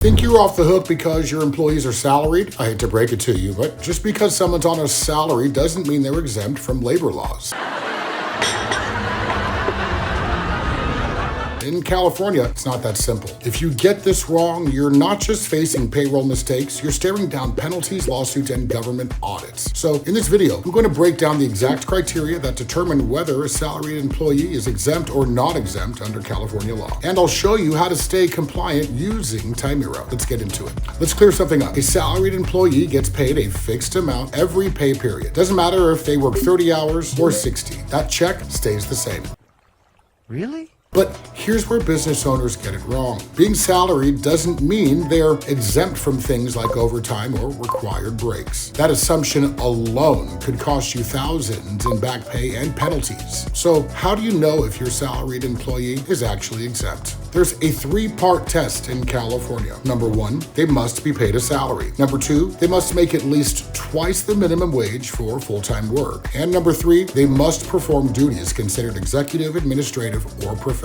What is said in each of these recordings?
Think you're off the hook because your employees are salaried? I hate to break it to you, but just because someone's on a salary doesn't mean they're exempt from labor laws. In California, it's not that simple. If you get this wrong, you're not just facing payroll mistakes, you're staring down penalties, lawsuits, and government audits. So in this video, I'm going to break down the exact criteria that determine whether a salaried employee is exempt or not exempt under California law. And I'll show you how to stay compliant using Timeero. Let's get into it. Let's clear something up. A salaried employee gets paid a fixed amount every pay period. Doesn't matter if they work 30 hours or 60. That check stays the same. Really? But here's where business owners get it wrong. Being salaried doesn't mean they're exempt from things like overtime or required breaks. That assumption alone could cost you thousands in back pay and penalties. So how do you know if your salaried employee is actually exempt? There's a three-part test in California. Number one, they must be paid a salary. Number two, they must make at least twice the minimum wage for full-time work. And number three, they must perform duties considered executive, administrative, or professional.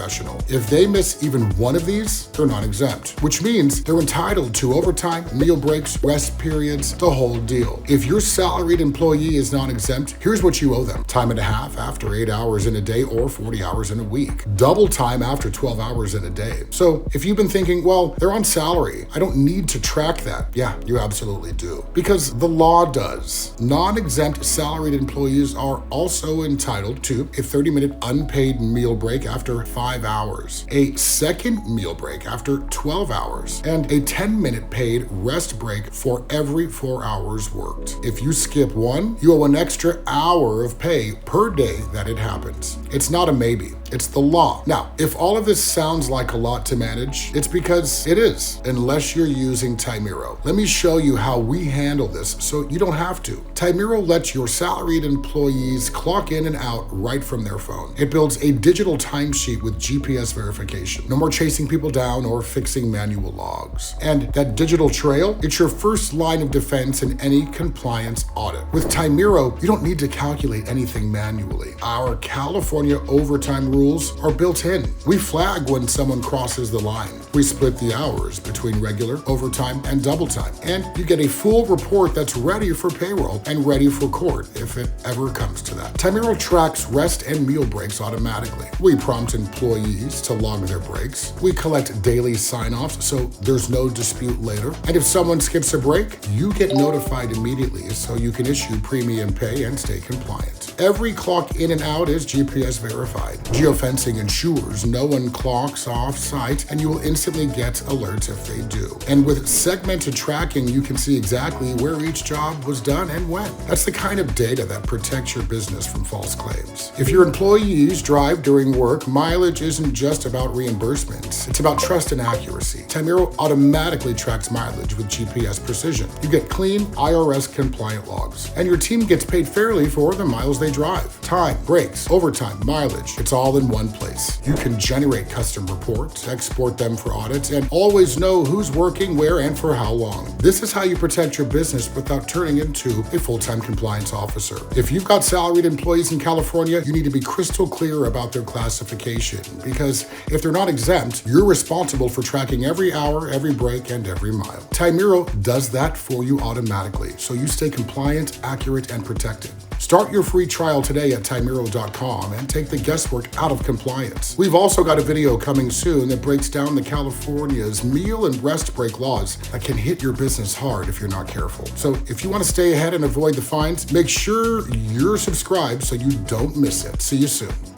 If they miss even one of these, they're not exempt, which means they're entitled to overtime, meal breaks, rest periods, the whole deal. If your salaried employee is not exempt, here's what you owe them. Time and a half after 8 hours in a day or 40 hours in a week. Double time after 12 hours in a day. So if you've been thinking, well, they're on salary, I don't need to track that. Yeah, you absolutely do. Because the law does. Non-exempt salaried employees are also entitled to a 30-minute unpaid meal break after 5 hours, a second meal break after 12 hours, and a 10-minute paid rest break for every 4 hours worked. If you skip one, you owe an extra hour of pay per day that it happens. It's not a maybe, it's the law. Now, if all of this sounds like a lot to manage, it's because it is, unless you're using Timeero. Let me show you how we handle this so you don't have to. Timeero lets your salaried employees clock in and out right from their phone. It builds a digital timesheet with GPS verification. No more chasing people down or fixing manual logs. And that digital trail, it's your first line of defense in any compliance audit. With Timeero, you don't need to calculate anything manually. Our California overtime rules are built in. We flag when someone crosses the line. We split the hours between regular, overtime, and double time. And you get a full report that's ready for payroll and ready for court if it ever comes to that. Timeero tracks rest and meal breaks automatically. We prompt employees to log their breaks. We collect daily sign-offs so there's no dispute later. And if someone skips a break, you get notified immediately so you can issue premium pay and stay compliant. Every clock in and out is GPS verified. Geofencing ensures no one clocks off site, and you will instantly get alerts if they do. And with segmented tracking, you can see exactly where each job was done and when. That's the kind of data that protects your business from false claims. If your employees drive during work, mileage isn't just about reimbursements. It's about trust and accuracy. Timeero automatically tracks mileage with GPS precision. You get clean, IRS-compliant logs, and your team gets paid fairly for the miles they drive. Time, breaks, overtime, mileage, it's all in one place. You can generate custom reports, export them for audits, and always know who's working where and for how long. This is how you protect your business without turning into a full-time compliance officer. If you've got salaried employees in California, you need to be crystal clear about their classification, because if they're not exempt, you're responsible for tracking every hour, every break, and every mile. Timeero does that for you automatically, so you stay compliant, accurate, and protected. Start your free trial today at Timeero.com and take the guesswork out of compliance. We've also got a video coming soon that breaks down the California's meal and rest break laws that can hit your business hard if you're not careful. So if you want to stay ahead and avoid the fines, make sure you're subscribed so you don't miss it. See you soon.